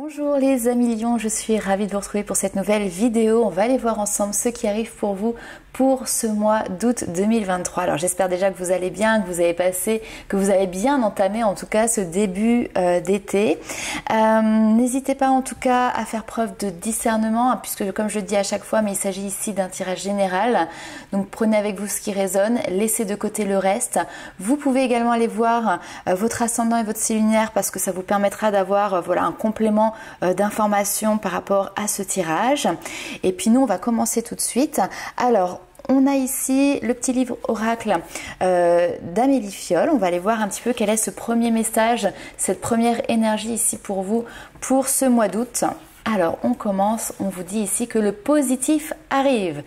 Bonjour les amis lions, je suis ravie de vous retrouver pour cette nouvelle vidéo. On va aller voir ensemble ce qui arrive pour vous pour ce mois d'août 2023. Alors j'espère déjà que vous allez bien, que vous avez bien entamé en tout cas ce début d'été. N'hésitez pas en tout cas à faire preuve de discernement, puisque comme je le dis à chaque fois, mais il s'agit ici d'un tirage général. Donc prenez avec vous ce qui résonne, laissez de côté le reste. Vous pouvez également aller voir votre ascendant et votre signe lunaire parce que ça vous permettra d'avoir voilà, un complément d'informations par rapport à ce tirage. Et puis nous on va commencer tout de suite. Alors on a ici le petit livre oracle d'Amélie Fiol. On va aller voir un petit peu quel est ce premier message, cette première énergie ici pour vous pour ce mois d'août. Alors on commence, on vous dit ici que le positif arrive.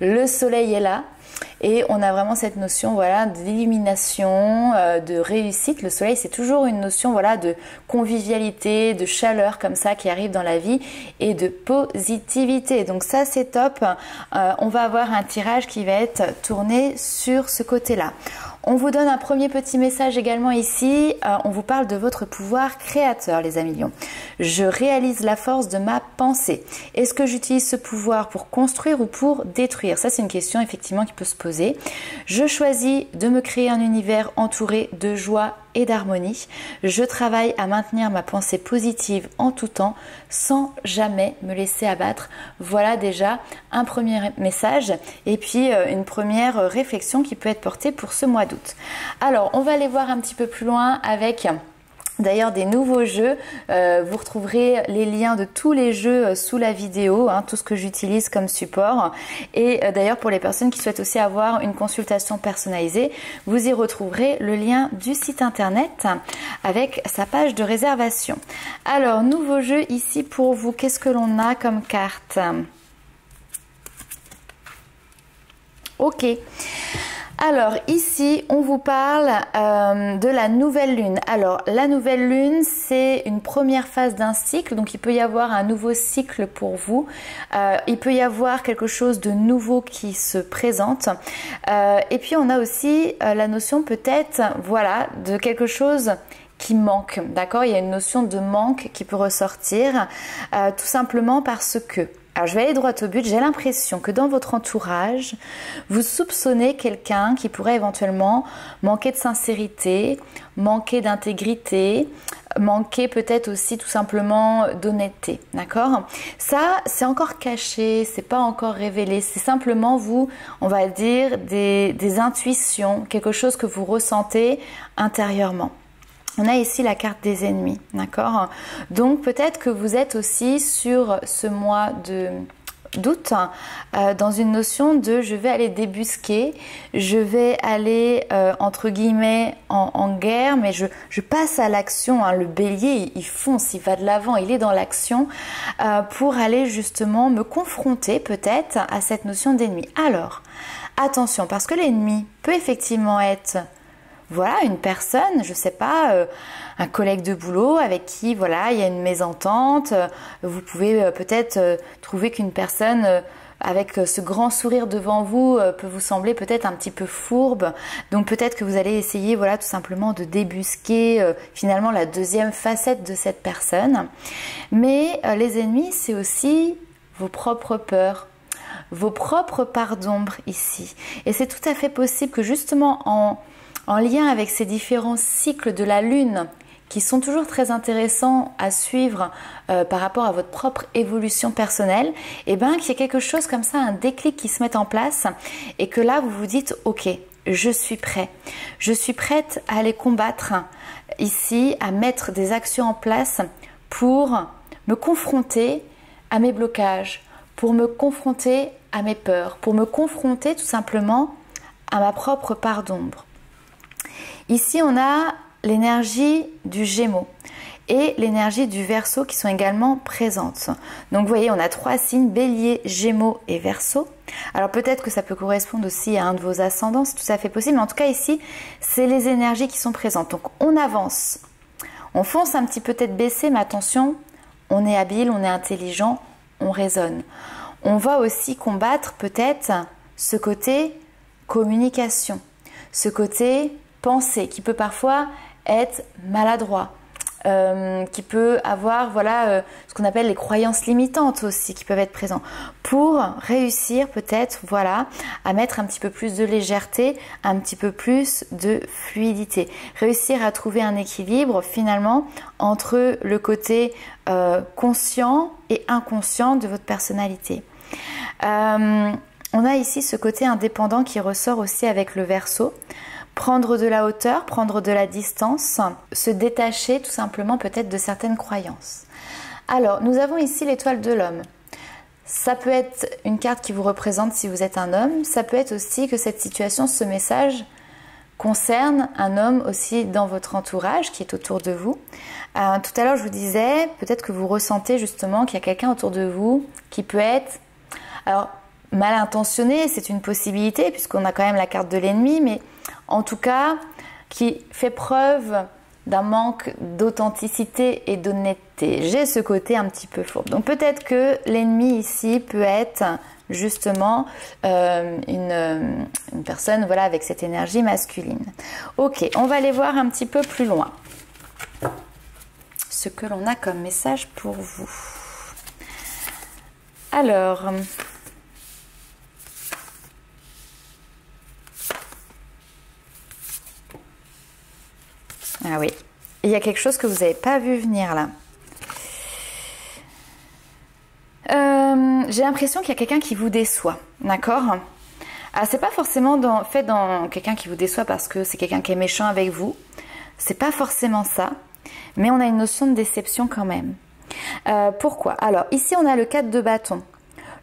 Le soleil est là. Et on a vraiment cette notion voilà, d'illumination, de réussite. Le soleil, c'est toujours une notion voilà, de convivialité, de chaleur comme ça qui arrive dans la vie et de positivité. Donc ça, c'est top. On va avoir un tirage qui va être tourné sur ce côté-là. On vous donne un premier petit message également ici. On vous parle de votre pouvoir créateur, les amis lions. Je réalise la force de ma pensée. Est-ce que j'utilise ce pouvoir pour construire ou pour détruire? Ça, c'est une question effectivement qui peut se poser. Je choisis de me créer un univers entouré de joie et d'harmonie. Je travaille à maintenir ma pensée positive en tout temps sans jamais me laisser abattre. Voilà déjà un premier message et puis une première réflexion qui peut être portée pour ce mois d'août. Alors on va aller voir un petit peu plus loin avec d'ailleurs des nouveaux jeux. Vous retrouverez les liens de tous les jeux sous la vidéo, tout ce que j'utilise comme support. Et d'ailleurs pour les personnes qui souhaitent aussi avoir une consultation personnalisée, vous y retrouverez le lien du site internet avec sa page de réservation. Alors nouveau jeu ici pour vous, qu'est-ce que l'on a comme carte? Ok. Alors ici on vous parle de la nouvelle lune. Alors la nouvelle lune c'est une première phase d'un cycle, donc il peut y avoir un nouveau cycle pour vous. Il peut y avoir quelque chose de nouveau qui se présente. Et puis on a aussi la notion peut-être voilà, de quelque chose qui manque, d'accord? Il y a une notion de manque qui peut ressortir tout simplement parce que alors je vais aller droit au but, j'ai l'impression que dans votre entourage, vous soupçonnez quelqu'un qui pourrait éventuellement manquer de sincérité, manquer d'intégrité, manquer peut-être aussi tout simplement d'honnêteté, d'accord? Ça, c'est encore caché, c'est pas encore révélé, c'est simplement vous, on va dire, des intuitions, quelque chose que vous ressentez intérieurement. On a ici la carte des ennemis, d'accord? Donc peut-être que vous êtes aussi sur ce mois d'août dans une notion de je vais aller débusquer, je vais aller entre guillemets en guerre, mais je passe à l'action. Le bélier il fonce, il va de l'avant, il est dans l'action pour aller justement me confronter peut-être à cette notion d'ennemi. Alors attention, parce que l'ennemi peut effectivement être voilà, une personne, je sais pas, un collègue de boulot avec qui, voilà, il y a une mésentente. Vous pouvez peut-être trouver qu'une personne avec ce grand sourire devant vous peut vous sembler peut-être un petit peu fourbe. Donc peut-être que vous allez essayer, voilà, tout simplement de débusquer finalement la deuxième facette de cette personne. Mais les ennemis, c'est aussi vos propres peurs, vos propres parts d'ombre ici. Et c'est tout à fait possible que justement en lien avec ces différents cycles de la lune qui sont toujours très intéressants à suivre par rapport à votre propre évolution personnelle, et bien qu'il y ait quelque chose comme ça, un déclic qui se mette en place et que là vous vous dites ok, je suis prêt, je suis prête à aller combattre ici, à mettre des actions en place pour me confronter à mes blocages, pour me confronter à mes peurs, pour me confronter tout simplement à ma propre part d'ombre. Ici, on a l'énergie du Gémeaux et l'énergie du Verseau qui sont également présentes. Donc, vous voyez, on a trois signes, Bélier, Gémeaux et Verseau. Alors, peut-être que ça peut correspondre aussi à un de vos ascendants, c'est tout à fait possible. Mais en tout cas, ici, c'est les énergies qui sont présentes. Donc, on avance. On fonce un petit peu tête baissée, mais attention, on est habile, on est intelligent, on raisonne. On va aussi combattre peut-être ce côté communication, ce côté pensée qui peut parfois être maladroit, qui peut avoir voilà, ce qu'on appelle les croyances limitantes aussi qui peuvent être présentes pour réussir peut-être voilà, à mettre un petit peu plus de légèreté, un petit peu plus de fluidité. Réussir à trouver un équilibre finalement entre le côté conscient et inconscient de votre personnalité. On a ici ce côté indépendant qui ressort aussi avec le Verseau. Prendre de la hauteur, prendre de la distance, se détacher tout simplement peut-être de certaines croyances. Alors, nous avons ici l'étoile de l'homme. Ça peut être une carte qui vous représente si vous êtes un homme. Ça peut être aussi que cette situation, ce message concerne un homme aussi dans votre entourage qui est autour de vous. Tout à l'heure, je vous disais, peut-être que vous ressentez justement qu'il y a quelqu'un autour de vous qui peut être... Alors, mal intentionné, c'est une possibilité puisqu'on a quand même la carte de l'ennemi, mais en tout cas, qui fait preuve d'un manque d'authenticité et d'honnêteté. J'ai ce côté un petit peu faux. Donc peut-être que l'ennemi ici peut être justement une personne voilà, avec cette énergie masculine. Ok, on va aller voir un petit peu plus loin ce que l'on a comme message pour vous. Alors... Ah oui, il y a quelque chose que vous n'avez pas vu venir là. J'ai l'impression qu'il y a quelqu'un qui vous déçoit, d'accord? Ah, c'est pas forcément dans quelqu'un qui vous déçoit parce que c'est quelqu'un qui est méchant avec vous. C'est pas forcément ça, mais on a une notion de déception quand même. Pourquoi? Alors ici on a le 4 de bâton.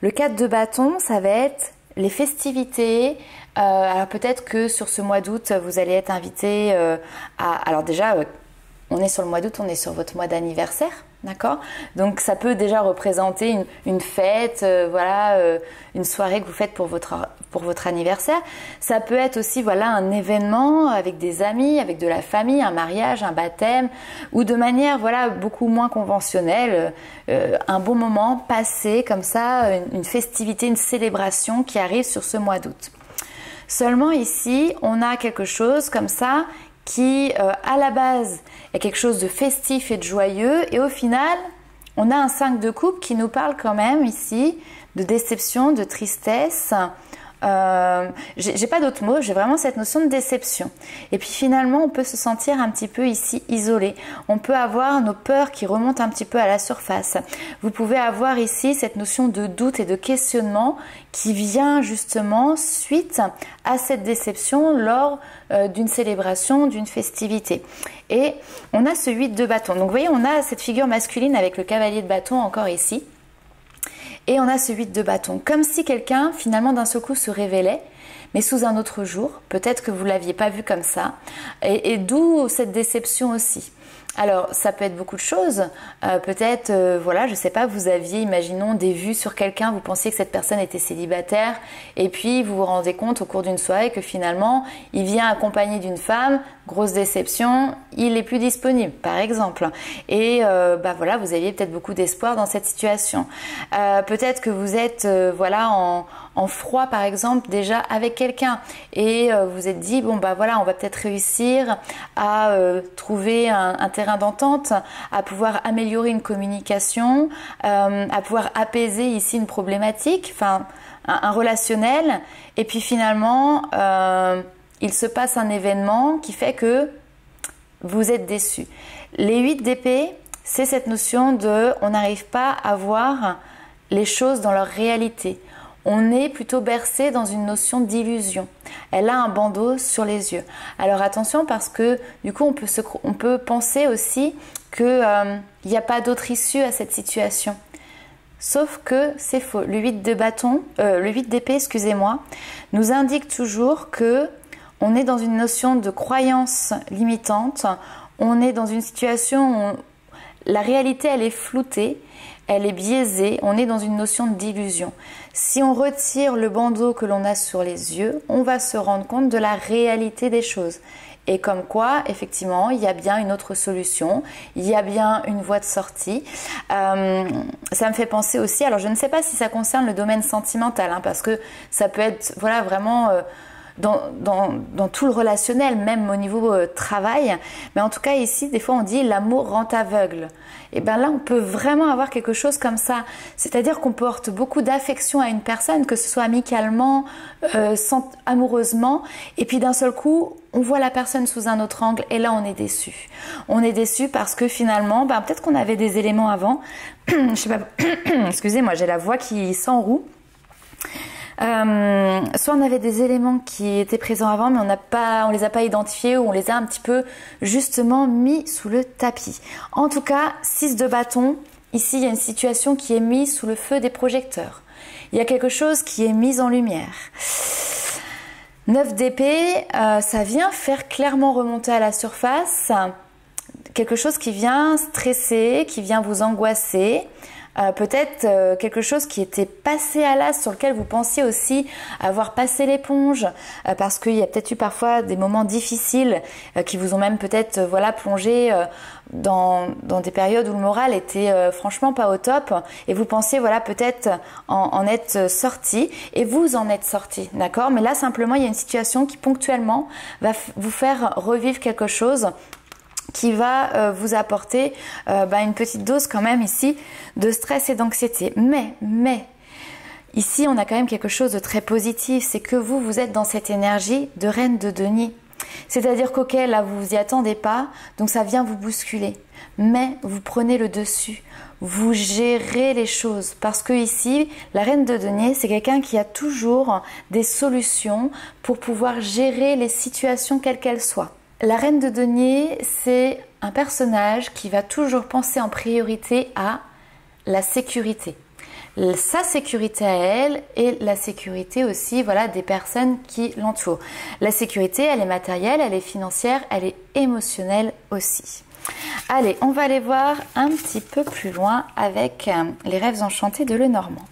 Le 4 de bâton, ça va être les festivités. Alors peut-être que sur ce mois d'août, vous allez être invité à... Alors déjà, on est sur le mois d'août, on est sur votre mois d'anniversaire, d'accord? Donc ça peut déjà représenter une fête, voilà, une soirée que vous faites pour votre anniversaire. Ça peut être aussi voilà, un événement avec des amis, avec de la famille, un mariage, un baptême, ou de manière voilà, beaucoup moins conventionnelle, un bon moment passé comme ça, une festivité, une célébration qui arrive sur ce mois d'août. Seulement ici, on a quelque chose comme ça qui, à la base, est quelque chose de festif et de joyeux. Et au final, on a un 5 de coupe qui nous parle quand même ici de déception, de tristesse. J'ai pas d'autres mots, j'ai vraiment cette notion de déception. Et puis finalement, on peut se sentir un petit peu ici isolé. On peut avoir nos peurs qui remontent un petit peu à la surface. Vous pouvez avoir ici cette notion de doute et de questionnement qui vient justement suite à cette déception lors d'une célébration, d'une festivité. Et on a ce 8 de bâton. Donc vous voyez, on a cette figure masculine avec le cavalier de bâton encore ici. Et on a ce 8 de bâton, comme si quelqu'un finalement d'un seul coup se révélait, mais sous un autre jour. Peut-être que vous ne l'aviez pas vu comme ça. Et d'où cette déception aussi. Alors, ça peut être beaucoup de choses. Peut-être, voilà, je sais pas, vous aviez, imaginons, des vues sur quelqu'un, vous pensiez que cette personne était célibataire, et puis vous vous rendez compte au cours d'une soirée que finalement, il vient accompagné d'une femme, grosse déception, il n'est plus disponible, par exemple. Et bah voilà, vous aviez peut-être beaucoup d'espoir dans cette situation. Peut-être que vous êtes, voilà, en froid, par exemple, déjà avec quelqu'un, et vous êtes dit, bon bah voilà, on va peut-être réussir à trouver un terrain d'entente, à pouvoir améliorer une communication, à pouvoir apaiser ici une problématique, enfin un relationnel, et puis finalement il se passe un événement qui fait que vous êtes déçu. Les 8 d'épée, c'est cette notion de on n'arrive pas à voir les choses dans leur réalité. On est plutôt bercé dans une notion d'illusion. Elle a un bandeau sur les yeux. Alors attention parce que du coup on peut penser aussi qu'il n'y a pas d'autre issue à cette situation. Sauf que c'est faux. Le 8 de bâton, le 8 d'épée, excusez-moi, nous indique toujours que on est dans une notion de croyance limitante. On est dans une situation où la réalité elle est floutée. Elle est biaisée, on est dans une notion d'illusion. Si on retire le bandeau que l'on a sur les yeux, on va se rendre compte de la réalité des choses. Et comme quoi, effectivement, il y a bien une autre solution, il y a bien une voie de sortie. Ça me fait penser aussi, alors je ne sais pas si ça concerne le domaine sentimental, hein, parce que ça peut être voilà, vraiment dans tout le relationnel, même au niveau travail. Mais en tout cas ici, des fois on dit l'amour rend aveugle. Et bien là, on peut vraiment avoir quelque chose comme ça. C'est-à-dire qu'on porte beaucoup d'affection à une personne, que ce soit amicalement, amoureusement. Et puis d'un seul coup, on voit la personne sous un autre angle et là, on est déçu. On est déçu parce que finalement, peut-être qu'on avait des éléments avant. Je sais pas, excusez-moi, j'ai la voix qui s'enroue. Soit on avait des éléments qui étaient présents avant mais on les a pas identifiés ou on les a un petit peu justement mis sous le tapis. En tout cas, 6 de bâton, ici il y a une situation qui est mise sous le feu des projecteurs. Il y a quelque chose qui est mis en lumière. 9 d'épée, ça vient faire clairement remonter à la surface quelque chose qui vient stresser, qui vient vous angoisser. Peut-être quelque chose qui était passé à l'as, sur lequel vous pensiez aussi avoir passé l'éponge, parce qu'il y a peut-être eu parfois des moments difficiles qui vous ont même peut-être plongé dans des périodes où le moral était franchement pas au top et vous pensiez peut-être en être sorti et vous en êtes sorti, d'accord? Mais là simplement il y a une situation qui ponctuellement va vous faire revivre quelque chose qui va vous apporter une petite dose quand même ici de stress et d'anxiété. Mais, ici on a quand même quelque chose de très positif, c'est que vous êtes dans cette énergie de reine de denier. C'est-à-dire qu'ok, là vous vous y attendez pas, donc ça vient vous bousculer. Mais vous prenez le dessus, vous gérez les choses. Parce que ici, la reine de denier, c'est quelqu'un qui a toujours des solutions pour pouvoir gérer les situations quelles qu'elles soient. La reine de denier, c'est un personnage qui va toujours penser en priorité à la sécurité. Sa sécurité à elle et la sécurité aussi des personnes qui l'entourent. La sécurité, elle est matérielle, elle est financière, elle est émotionnelle aussi. Allez, on va aller voir un petit peu plus loin avec les rêves enchantés de Lenormand.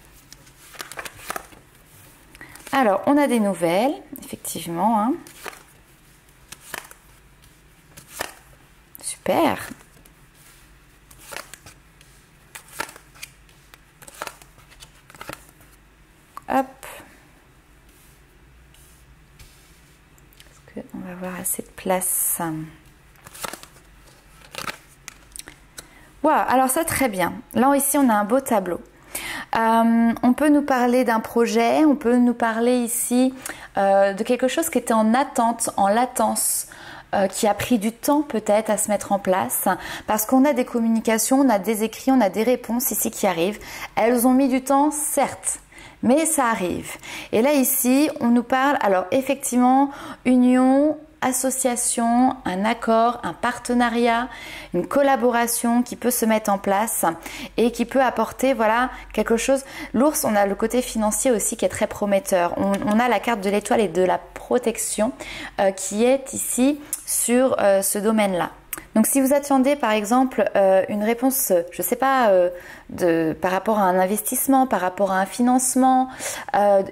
Alors, on a des nouvelles, effectivement, Super. Hop. Est-ce qu'on va avoir assez de place? Voilà, alors ça très bien. Là ici on a un beau tableau. On peut nous parler d'un projet, on peut nous parler ici de quelque chose qui était en attente, en latence. Qui a pris du temps peut-être à se mettre en place parce qu'on a des communications, on a des écrits, on a des réponses ici qui arrivent. Elles ont mis du temps, certes, mais ça arrive. Et là ici, on nous parle, alors effectivement, union, association, un accord, un partenariat, une collaboration qui peut se mettre en place et qui peut apporter quelque chose. L'ours, on a le côté financier aussi qui est très prometteur. On a la carte de l'étoile et de la protection qui est ici sur ce domaine-là. Donc si vous attendez par exemple une réponse, je ne sais pas, par rapport à un investissement, par rapport à un financement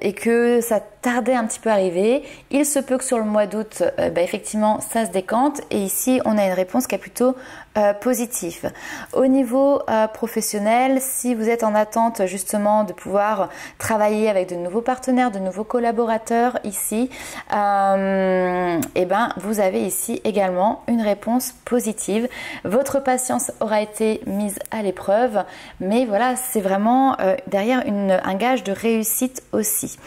et que ça tardait un petit peu à arriver, il se peut que sur le mois d'août, effectivement, ça se décante et ici on a une réponse qui est plutôt positive. Au niveau professionnel, si vous êtes en attente justement de pouvoir travailler avec de nouveaux partenaires, de nouveaux collaborateurs ici, vous avez ici également une réponse positive. Votre patience aura été mise à l'épreuve, mais voilà, c'est vraiment derrière un gage de réussite aussi.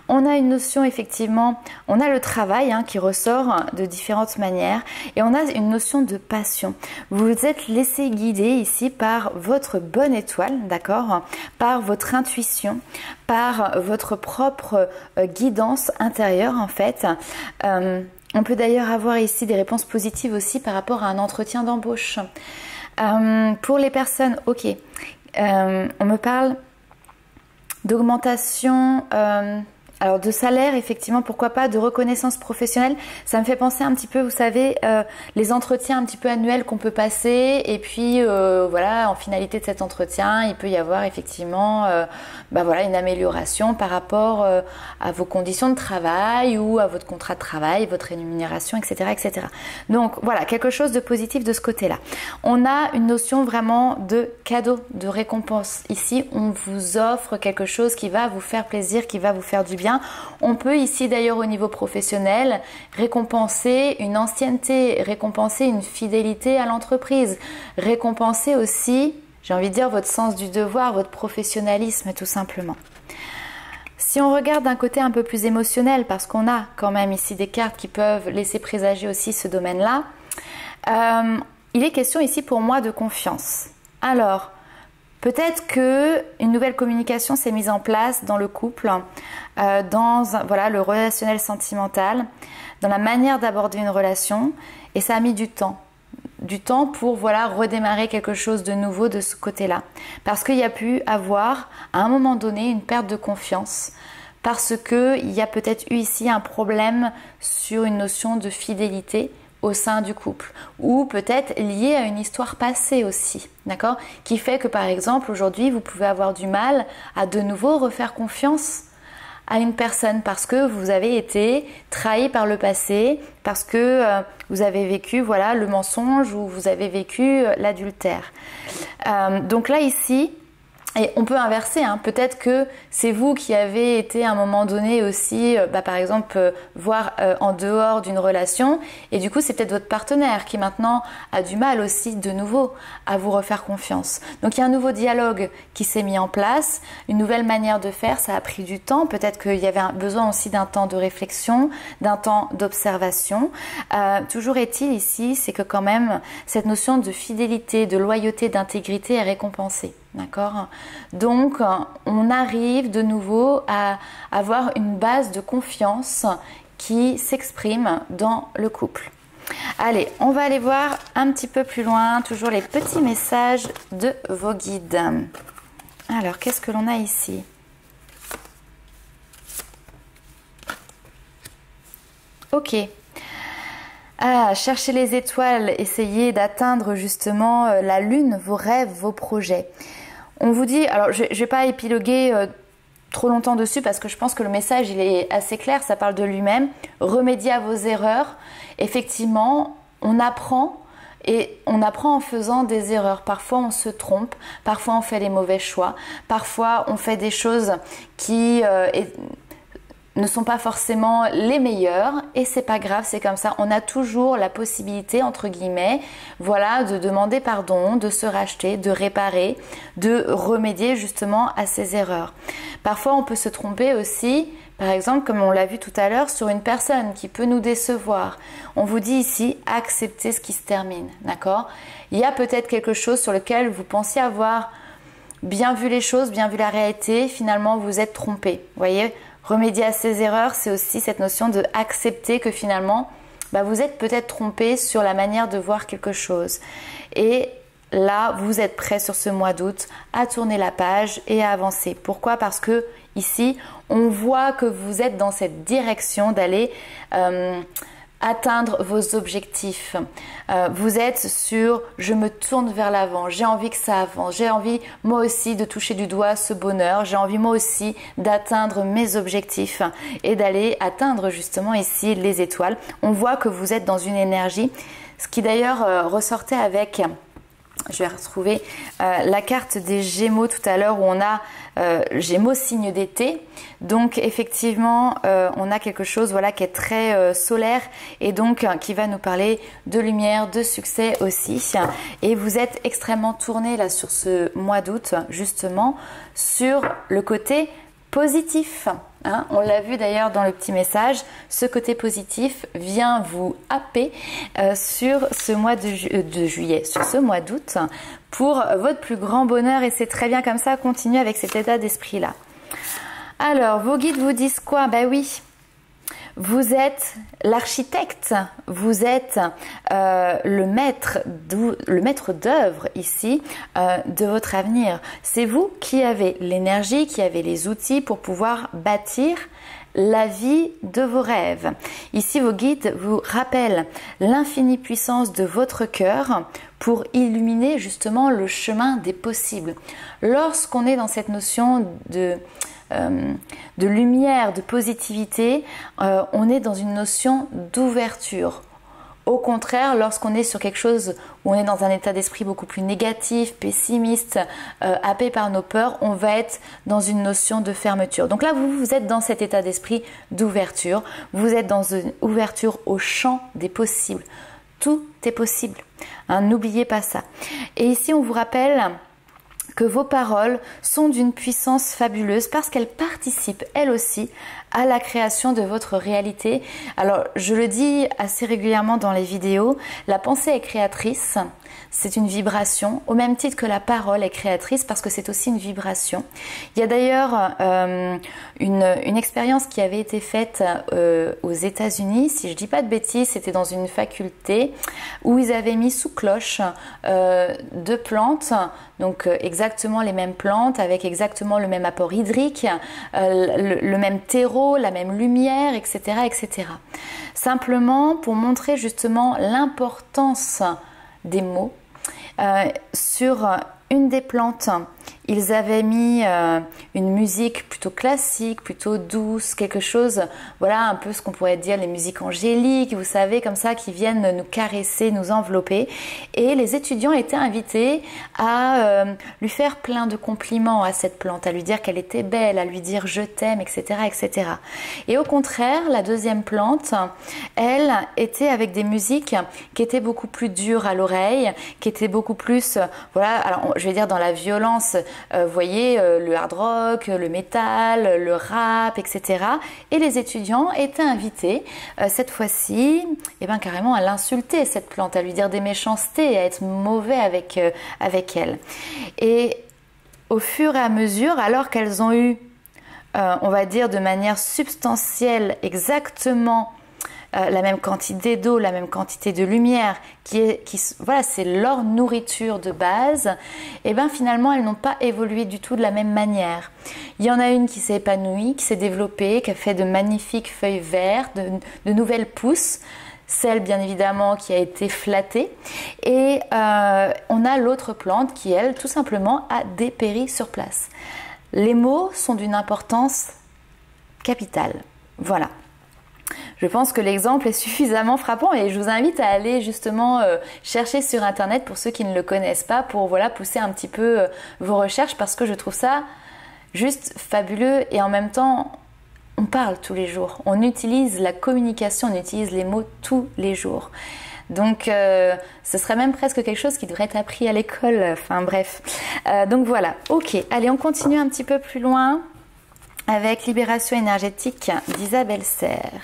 On a une notion effectivement, on a le travail qui ressort de différentes manières et on a une notion de passion. Vous vous êtes laissé guider ici par votre bonne étoile, d'accord, par votre intuition, par votre propre guidance intérieure en fait. On peut d'ailleurs avoir ici des réponses positives aussi par rapport à un entretien d'embauche. Pour les personnes, ok, on me parle d'augmentation, alors de salaire, effectivement, pourquoi pas, de reconnaissance professionnelle. Ça me fait penser un petit peu, vous savez, les entretiens un petit peu annuels qu'on peut passer. Et puis, en finalité de cet entretien, il peut y avoir effectivement une amélioration par rapport à vos conditions de travail ou à votre contrat de travail, votre rémunération, etc., etc. Donc, voilà, quelque chose de positif de ce côté-là. On a une notion vraiment de cadeau, de récompense. Ici, on vous offre quelque chose qui va vous faire plaisir, qui va vous faire du bien. bien. On peut ici d'ailleurs au niveau professionnel récompenser une ancienneté, récompenser une fidélité à l'entreprise, récompenser aussi, j'ai envie de dire, votre sens du devoir, votre professionnalisme tout simplement. Si on regarde d'un côté un peu plus émotionnel, parce qu'on a quand même ici des cartes qui peuvent laisser présager aussi ce domaine-là, il est question ici pour moi de confiance. Alors, peut-être qu'une nouvelle communication s'est mise en place dans le couple, dans voilà, le relationnel sentimental, dans la manière d'aborder une relation, et ça a mis du temps. Du temps pour voilà, redémarrer quelque chose de nouveau de ce côté-là. Parce qu'il y a pu avoir, à un moment donné, une perte de confiance. Parce qu'il y a peut-être eu ici un problème sur une notion de fidélité au sein du couple. Ou peut-être lié à une histoire passée aussi. D'accord ? Qui fait que par exemple, aujourd'hui, vous pouvez avoir du mal à de nouveau refaire confiance à une personne parce que vous avez été trahi par le passé, parce que vous avez vécu voilà, le mensonge ou vous avez vécu l'adultère. Donc là ici, et on peut inverser, hein, peut-être que c'est vous qui avez été à un moment donné aussi, par exemple, voir en dehors d'une relation et du coup c'est peut-être votre partenaire qui maintenant a du mal aussi de nouveau à vous refaire confiance. Donc il y a un nouveau dialogue qui s'est mis en place, une nouvelle manière de faire, ça a pris du temps, peut-être qu'il y avait besoin aussi d'un temps de réflexion, d'un temps d'observation. Toujours est-il ici, c'est que quand même cette notion de fidélité, de loyauté, d'intégrité est récompensée. D'accord ? Donc, on arrive de nouveau à avoir une base de confiance qui s'exprime dans le couple. Allez, on va aller voir un petit peu plus loin, toujours les petits messages de vos guides. Alors, qu'est-ce que l'on a ici ? Ok. Ah, cherchez les étoiles, essayez d'atteindre justement la lune, vos rêves, vos projets. On vous dit, alors je ne vais pas épiloguer trop longtemps dessus parce que je pense que le message il est assez clair, ça parle de lui-même. Remédiez à vos erreurs. Effectivement, on apprend et on apprend en faisant des erreurs. Parfois on se trompe, parfois on fait les mauvais choix, parfois on fait des choses qui ne sont pas forcément les meilleurs et c'est pas grave, c'est comme ça. On a toujours la possibilité, entre guillemets, voilà, de demander pardon, de se racheter, de réparer, de remédier justement à ces erreurs. Parfois, on peut se tromper aussi, par exemple, comme on l'a vu tout à l'heure, sur une personne qui peut nous décevoir. On vous dit ici, acceptez ce qui se termine, d'accord ? Il y a peut-être quelque chose sur lequel vous pensiez avoir bien vu les choses, bien vu la réalité, finalement vous êtes trompé, vous voyez ? Remédier à ces erreurs, c'est aussi cette notion de accepter que finalement, vous êtes peut-être trompé sur la manière de voir quelque chose. Et là, vous êtes prêt sur ce mois d'août à tourner la page et à avancer. Pourquoi ? Parce que ici, on voit que vous êtes dans cette direction d'aller atteindre vos objectifs. Vous êtes sur « je me tourne vers l'avant, j'ai envie que ça avance, j'ai envie moi aussi de toucher du doigt ce bonheur, j'ai envie moi aussi d'atteindre mes objectifs et d'aller atteindre justement ici les étoiles ». On voit que vous êtes dans une énergie, ce qui d'ailleurs ressortait avec... Je vais retrouver la carte des Gémeaux tout à l'heure où on a Gémeaux signe d'été. Donc effectivement, on a quelque chose voilà, qui est très solaire et donc qui va nous parler de lumière, de succès aussi. Et vous êtes extrêmement tourné là sur ce mois d'août justement sur le côté positif. Hein, on l'a vu d'ailleurs dans le petit message, ce côté positif vient vous happer sur ce mois de juillet, sur ce mois d'août pour votre plus grand bonheur et c'est très bien comme ça, continuez avec cet état d'esprit là. Alors, vos guides vous disent quoi ? Ben oui, vous êtes l'architecte, vous êtes le maître d'œuvre ici de votre avenir. C'est vous qui avez l'énergie, qui avez les outils pour pouvoir bâtir la vie de vos rêves. Ici, vos guides vous rappellent l'infinie puissance de votre cœur pour illuminer justement le chemin des possibles. Lorsqu'on est dans cette notion de lumière, de positivité, on est dans une notion d'ouverture. Au contraire, lorsqu'on est sur quelque chose où on est dans un état d'esprit beaucoup plus négatif, pessimiste, happé par nos peurs, on va être dans une notion de fermeture. Donc là, vous êtes dans cet état d'esprit d'ouverture. Vous êtes dans une ouverture au champ des possibles. Tout est possible. Hein, n'oubliez pas ça. Et ici, on vous rappelle que vos paroles sont d'une puissance fabuleuse parce qu'elles participent, elles aussi, à la création de votre réalité. Alors, je le dis assez régulièrement dans les vidéos, la pensée est créatrice, c'est une vibration, au même titre que la parole est créatrice parce que c'est aussi une vibration. Il y a d'ailleurs une expérience qui avait été faite aux États-Unis, si je ne dis pas de bêtises, c'était dans une faculté où ils avaient mis sous cloche deux plantes, donc exactement les mêmes plantes, avec exactement le même apport hydrique, le même terreau, la même lumière, etc., etc. Simplement pour montrer justement l'importance des mots. Sur une des plantes, ils avaient mis une musique plutôt classique, plutôt douce, quelque chose, voilà, un peu ce qu'on pourrait dire les musiques angéliques, vous savez, comme ça, qui viennent nous caresser, nous envelopper. Et les étudiants étaient invités à lui faire plein de compliments à cette plante, à lui dire qu'elle était belle, à lui dire je t'aime, etc., etc. Et au contraire, la deuxième plante, elle était avec des musiques qui étaient beaucoup plus dures à l'oreille, qui étaient beaucoup plus, voilà, alors je vais dire dans la violence, vous voyez, le hard rock, le métal, le rap, etc. Et les étudiants étaient invités, cette fois-ci, eh ben, carrément à l'insulter, cette plante, à lui dire des méchancetés, à être mauvais avec elle. Et au fur et à mesure, alors qu'elles ont eu, on va dire de manière substantielle, exactement la même quantité d'eau, la même quantité de lumière, voilà, c'est leur nourriture de base, et bien finalement elles n'ont pas évolué du tout de la même manière. Il y en a une qui s'est épanouie, qui s'est développée, qui a fait de magnifiques feuilles vertes, de nouvelles pousses, celle bien évidemment qui a été flattée, et on a l'autre plante qui elle tout simplement a dépéri sur place. Les mots sont d'une importance capitale, voilà. Je pense que l'exemple est suffisamment frappant et je vous invite à aller justement chercher sur internet pour ceux qui ne le connaissent pas, pour voilà, pousser un petit peu vos recherches parce que je trouve ça juste fabuleux et en même temps on parle tous les jours, on utilise la communication, on utilise les mots tous les jours. Donc ce serait même presque quelque chose qui devrait être appris à l'école, enfin bref. Donc voilà, ok, allez on continue un petit peu plus loin avec Libération énergétique d'Isabelle Serre.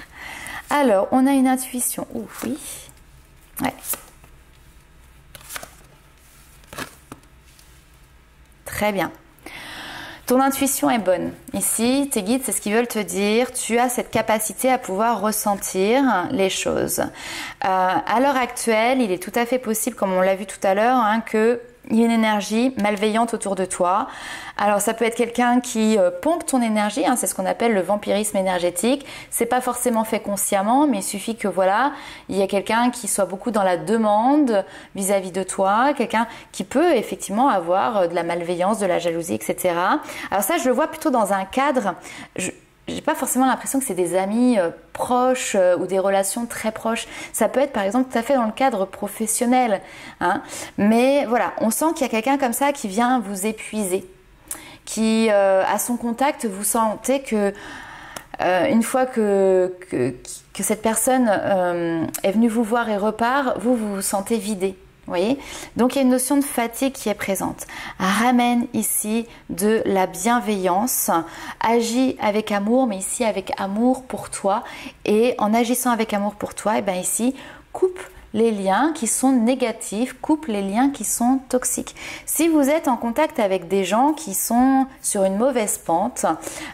Alors, on a une intuition. Ouf, oui. Ouais. Très bien. Ton intuition est bonne. Ici, tes guides, c'est ce qu'ils veulent te dire. Tu as cette capacité à pouvoir ressentir les choses. À l'heure actuelle, il est tout à fait possible, comme on l'a vu tout à l'heure, hein, que il y a une énergie malveillante autour de toi. Alors ça peut être quelqu'un qui pompe ton énergie, hein, c'est ce qu'on appelle le vampirisme énergétique. C'est pas forcément fait consciemment, mais il suffit que voilà, il y a quelqu'un qui soit beaucoup dans la demande vis-à-vis de toi, quelqu'un qui peut effectivement avoir de la malveillance, de la jalousie, etc. Alors ça, je le vois plutôt dans un cadre. J'ai pas forcément l'impression que c'est des amis proches ou des relations très proches. Ça peut être par exemple tout à fait dans le cadre professionnel, hein. Mais voilà, on sent qu'il y a quelqu'un comme ça qui vient vous épuiser, qui à son contact vous sentez que une fois que cette personne est venue vous voir et repart, vous vous sentez vidé. Vous voyez? Donc il y a une notion de fatigue qui est présente. Ramène ici de la bienveillance, agis avec amour, mais ici avec amour pour toi. Et en agissant avec amour pour toi, et bien ici, coupe les liens qui sont négatifs, coupe les liens qui sont toxiques. Si vous êtes en contact avec des gens qui sont sur une mauvaise pente,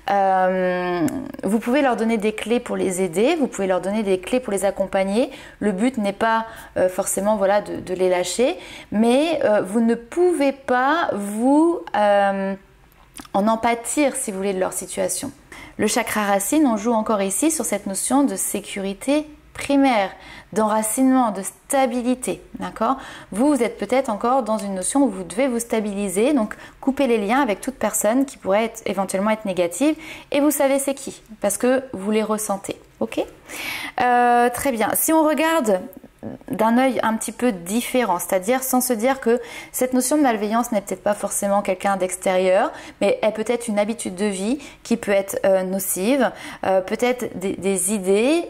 vous pouvez leur donner des clés pour les aider, vous pouvez leur donner des clés pour les accompagner. Le but n'est pas forcément voilà, de les lâcher, mais vous ne pouvez pas vous en pâtir, si vous voulez, de leur situation. Le chakra racine, on joue encore ici sur cette notion de sécurité primaire, d'enracinement, de stabilité, d'accord? Vous êtes peut-être encore dans une notion où vous devez vous stabiliser, donc couper les liens avec toute personne qui pourrait éventuellement être négative, et vous savez c'est qui, parce que vous les ressentez, ok? Très bien. Si on regarde d'un œil un petit peu différent, c'est-à-dire sans se dire que cette notion de malveillance n'est peut-être pas forcément quelqu'un d'extérieur, mais elle peut être une habitude de vie qui peut être nocive, peut-être des idées,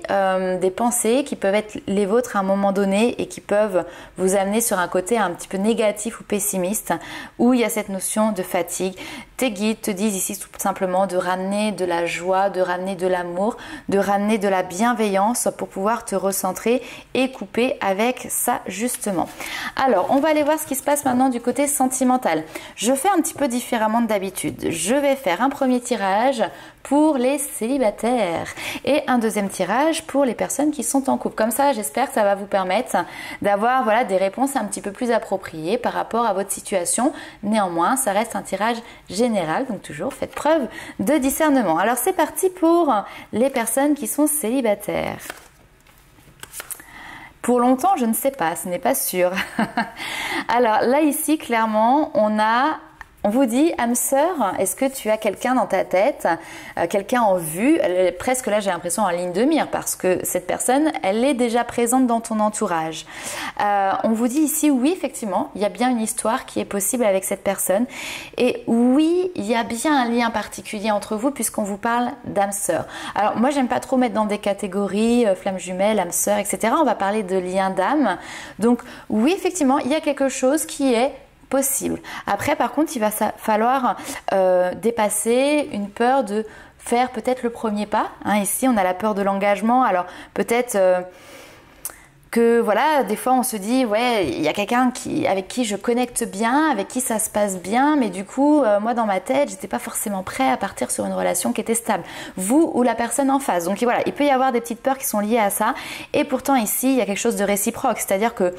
des pensées qui peuvent être les vôtres à un moment donné et qui peuvent vous amener sur un côté un petit peu négatif ou pessimiste, où il y a cette notion de fatigue. Tes guides te disent ici tout simplement de ramener de la joie, de ramener de l'amour, de ramener de la bienveillance pour pouvoir te recentrer et couper avec ça justement. Alors, on va aller voir ce qui se passe maintenant du côté sentimental. Je fais un petit peu différemment d'habitude. Je vais faire un premier tirage pour les célibataires et un deuxième tirage pour les personnes qui sont en couple. Comme ça, j'espère que ça va vous permettre d'avoir voilà, des réponses un petit peu plus appropriées par rapport à votre situation. Néanmoins, ça reste un tirage général, donc toujours faites preuve de discernement. Alors, c'est parti pour les personnes qui sont célibataires. Pour longtemps, je ne sais pas, ce n'est pas sûr. Alors là, ici, clairement, on vous dit, âme sœur, est-ce que tu as quelqu'un dans ta tête, quelqu'un en vue? Presque là, j'ai l'impression en ligne de mire parce que cette personne, elle est déjà présente dans ton entourage. On vous dit ici, oui, effectivement, il y a bien une histoire qui est possible avec cette personne. Et oui, il y a bien un lien particulier entre vous puisqu'on vous parle d'âme sœur. Alors, moi, j'aime pas trop mettre dans des catégories, flamme jumelle, âme sœur, etc. On va parler de lien d'âme. Donc, oui, effectivement, il y a quelque chose qui est possible. Après, par contre, il va falloir dépasser une peur de faire peut-être le premier pas. Hein, ici, on a la peur de l'engagement. Alors, peut-être que voilà, des fois on se dit ouais, il y a quelqu'un avec qui je connecte bien, avec qui ça se passe bien, mais du coup moi dans ma tête j'étais pas forcément prêt à partir sur une relation qui était stable, vous ou la personne en face. Donc voilà, il peut y avoir des petites peurs qui sont liées à ça, et pourtant ici il y a quelque chose de réciproque, c'est-à-dire que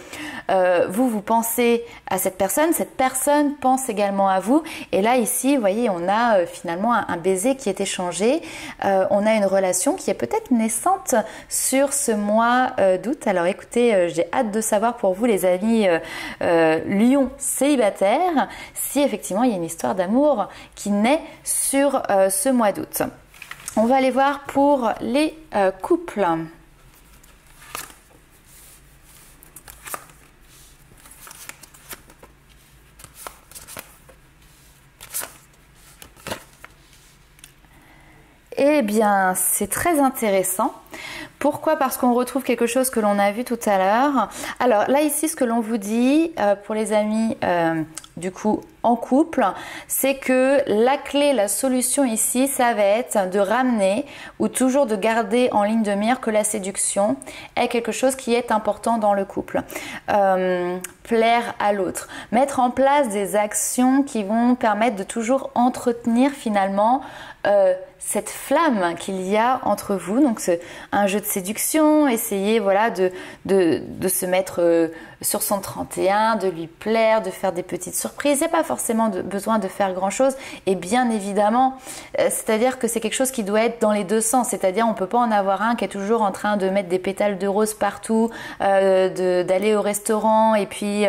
vous pensez à cette personne pense également à vous, et là ici vous voyez on a finalement un baiser qui est échangé, on a une relation qui est peut-être naissante sur ce mois d'août. Alors écoutez, j'ai hâte de savoir pour vous les amis Lion célibataires si effectivement il y a une histoire d'amour qui naît sur ce mois d'août. On va aller voir pour les couples. Eh bien, c'est très intéressant. Pourquoi? Parce qu'on retrouve quelque chose que l'on a vu tout à l'heure. Alors là, ici, ce que l'on vous dit pour les amis du coup en couple, c'est que la clé, la solution ici, ça va être de ramener ou toujours de garder en ligne de mire que la séduction est quelque chose qui est important dans le couple. Plaire à l'autre, mettre en place des actions qui vont permettre de toujours entretenir finalement cette flamme qu'il y a entre vous. Donc un jeu de séduction, essayer voilà de se mettre sur son 31, de lui plaire, de faire des petites surprises. Il n'y a pas forcément besoin de faire grand chose, et bien évidemment c'est-à-dire que c'est quelque chose qui doit être dans les deux sens, c'est-à-dire on peut pas en avoir un qui est toujours en train de mettre des pétales de rose partout, d'aller au restaurant et puis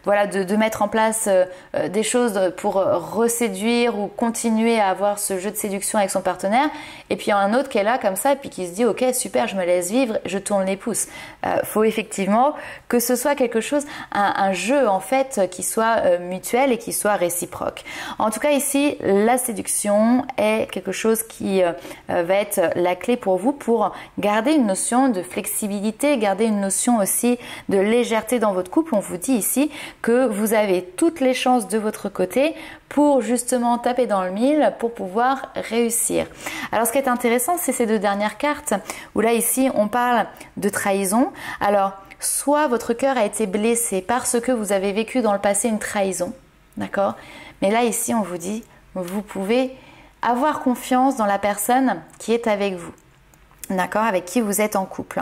voilà de mettre en place des choses pour reséduire ou continuer à avoir ce jeu de séduction avec son partenaire, et puis il y a un autre qui est là comme ça et puis qui se dit ok super, je me laisse vivre, je tourne les pouces. Faut effectivement que ce soit quelque chose, un jeu en fait qui soit mutuel et qui soit réciproque. En tout cas ici la séduction est quelque chose qui va être la clé pour vous pour garder une notion de flexibilité, garder une notion aussi de légèreté dans votre couple. On vous dit ici que vous avez toutes les chances de votre côté pour justement taper dans le mille pour pouvoir réussir. Alors ce qui est intéressant, c'est ces deux dernières cartes où là ici on parle de trahison. Alors soit votre cœur a été blessé parce que vous avez vécu dans le passé une trahison, d'accord? Mais là ici on vous dit, vous pouvez avoir confiance dans la personne qui est avec vous, d'accord, avec qui vous êtes en couple.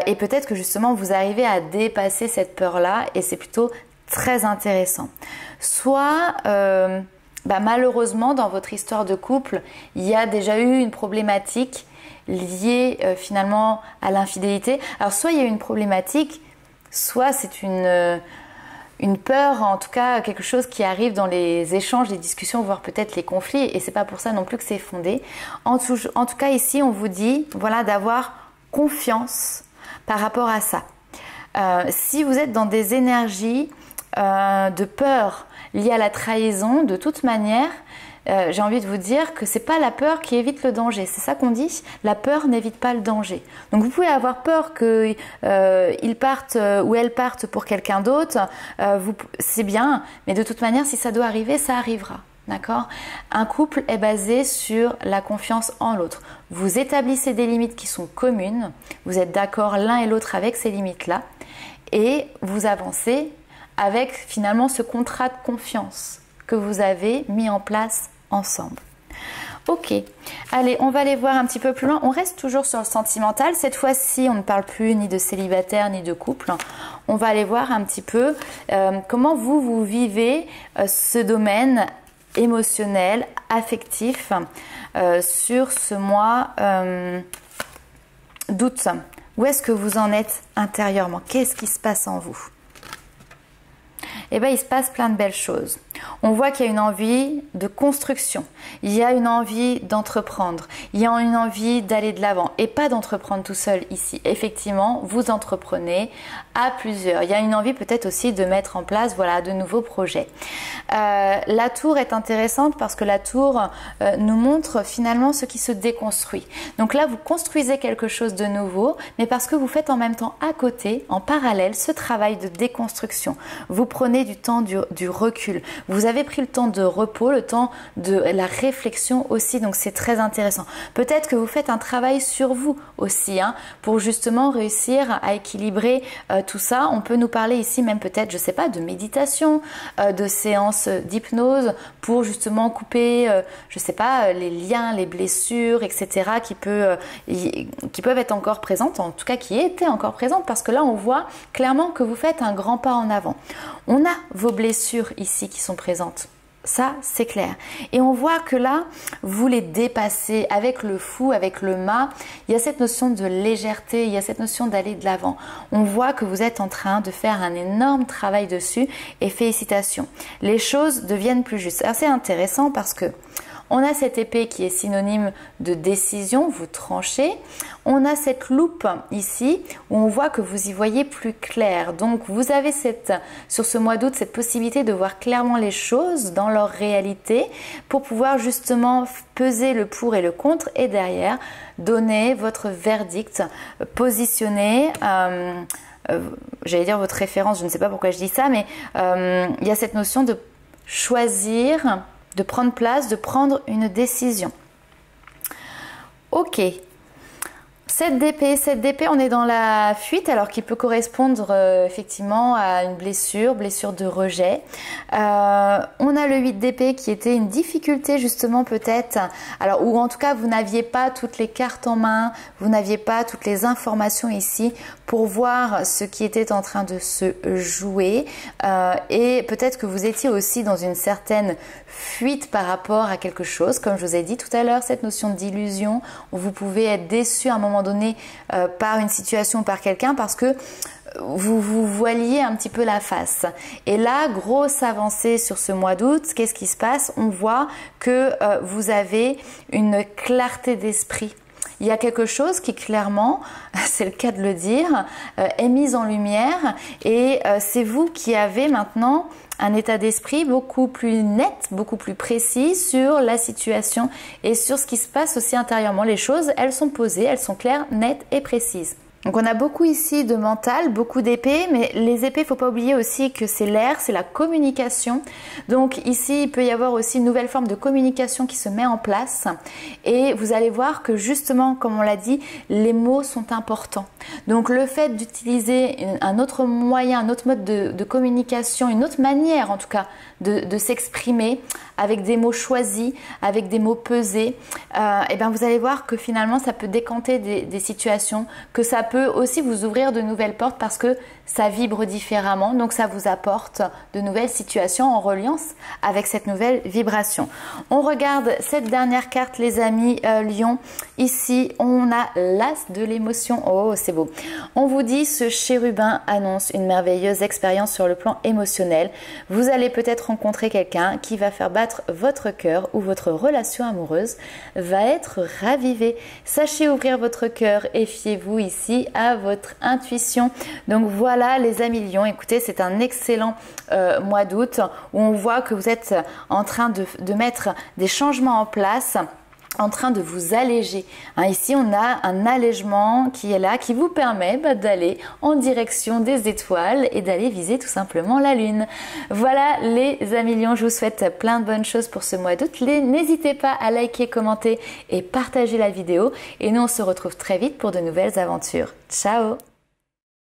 Et peut-être que justement vous arrivez à dépasser cette peur-là et c'est plutôt très intéressant. Soit malheureusement dans votre histoire de couple, il y a déjà eu une problématique liée finalement à l'infidélité. Alors soit il y a une problématique, soit c'est une peur, en tout cas quelque chose qui arrive dans les échanges, les discussions, voire peut-être les conflits, et c'est pas pour ça non plus que c'est fondé. En tout cas ici on vous dit voilà d'avoir confiance par rapport à ça. Si vous êtes dans des énergies de peur liées à la trahison, de toute manière, j'ai envie de vous dire que c'est pas la peur qui évite le danger. C'est ça qu'on dit, la peur n'évite pas le danger. Donc vous pouvez avoir peur qu'ils partent ou elles partent pour quelqu'un d'autre, c'est bien, mais de toute manière, si ça doit arriver, ça arrivera. D'accord? Un couple est basé sur la confiance en l'autre. Vous établissez des limites qui sont communes, vous êtes d'accord l'un et l'autre avec ces limites-là, et vous avancez avec finalement ce contrat de confiance que vous avez mis en place ensemble. Ok, allez, on va aller voir un petit peu plus loin. On reste toujours sur le sentimental. Cette fois-ci, on ne parle plus ni de célibataire ni de couple. On va aller voir un petit peu comment vous vivez ce domaine émotionnel, affectif sur ce mois d'août. Où est-ce que vous en êtes intérieurement? Qu'est-ce qui se passe en vous? Eh bien, il se passe plein de belles choses. On voit qu'il y a une envie de construction, il y a une envie d'entreprendre, il y a une envie d'aller de l'avant et pas d'entreprendre tout seul ici. Effectivement, vous entreprenez à plusieurs. Il y a une envie peut-être aussi de mettre en place voilà, de nouveaux projets. La tour est intéressante parce que la tour nous montre finalement ce qui se déconstruit. Donc là, vous construisez quelque chose de nouveau, mais parce que vous faites en même temps à côté, en parallèle, ce travail de déconstruction. Vous prenez du temps, du recul. Vous avez pris le temps de repos, le temps de la réflexion aussi, donc c'est très intéressant. Peut-être que vous faites un travail sur vous aussi, hein, pour justement réussir à équilibrer tout ça. On peut nous parler ici même peut-être, je sais pas, de méditation, de séances d'hypnose pour justement couper, je sais pas, les liens, les blessures, etc. qui peuvent être encore présentes, en tout cas qui étaient encore présentes, parce que là on voit clairement que vous faites un grand pas en avant. On a vos blessures ici qui sont présentes. Ça, c'est clair. Et on voit que là, vous les dépassez avec le fou, avec le mât. Il y a cette notion de légèreté, il y a cette notion d'aller de l'avant. On voit que vous êtes en train de faire un énorme travail dessus et félicitations. Les choses deviennent plus justes. Alors, c'est intéressant parce que on a cette épée qui est synonyme de décision, vous tranchez. On a cette loupe ici où on voit que vous y voyez plus clair. Donc vous avez sur ce mois d'août cette possibilité de voir clairement les choses dans leur réalité pour pouvoir justement peser le pour et le contre et derrière donner votre verdict, positionner j'allais dire votre référence, je ne sais pas pourquoi je dis ça, mais il y a cette notion de choisir, de prendre place, de prendre une décision. Ok. Cette d'épée, on est dans la fuite, alors qui peut correspondre effectivement à une blessure de rejet. On a le 8 d'épée qui était une difficulté justement peut-être, alors ou en tout cas vous n'aviez pas toutes les cartes en main, vous n'aviez pas toutes les informations ici pour voir ce qui était en train de se jouer et peut-être que vous étiez aussi dans une certaine fuite par rapport à quelque chose, comme je vous ai dit tout à l'heure, cette notion d'illusion où vous pouvez être déçu à un moment donné par une situation ou par quelqu'un parce que vous voiliez un petit peu la face. Et là, grosse avancée sur ce mois d'août, qu'est-ce qui se passe? On voit que vous avez une clarté d'esprit. Il y a quelque chose qui clairement, c'est le cas de le dire, est mis en lumière et c'est vous qui avez maintenant un état d'esprit beaucoup plus net, beaucoup plus précis sur la situation et sur ce qui se passe aussi intérieurement. Les choses, elles sont posées, elles sont claires, nettes et précises. Donc on a beaucoup ici de mental, beaucoup d'épées, mais les épées, il ne faut pas oublier aussi que c'est l'air, c'est la communication. Donc ici, il peut y avoir aussi une nouvelle forme de communication qui se met en place. Et vous allez voir que justement, comme on l'a dit, les mots sont importants. Donc le fait d'utiliser un autre moyen, un autre mode de communication, une autre manière en tout cas de s'exprimer avec des mots choisis, avec des mots pesés, et bien vous allez voir que finalement ça peut décanter des situations, que ça peut aussi vous ouvrir de nouvelles portes parce que ça vibre différemment, donc ça vous apporte de nouvelles situations en reliance avec cette nouvelle vibration. On regarde cette dernière carte les amis, Lion. Ici on a l'as de l'émotion. Oh c'est beau. On vous dit ce chérubin annonce une merveilleuse expérience sur le plan émotionnel. Vous allez peut-être rencontrer quelqu'un qui va faire battre votre cœur ou votre relation amoureuse va être ravivée. Sachez ouvrir votre cœur et fiez-vous ici à votre intuition. Donc voilà Voilà les amis lions, écoutez, c'est un excellent mois d'août où on voit que vous êtes en train de mettre des changements en place, en train de vous alléger. Ici, on a un allègement qui est là, qui vous permet d'aller en direction des étoiles et d'aller viser tout simplement la lune. Voilà les amis lions, je vous souhaite plein de bonnes choses pour ce mois d'août. N'hésitez pas à liker, commenter et partager la vidéo. Et nous, on se retrouve très vite pour de nouvelles aventures. Ciao!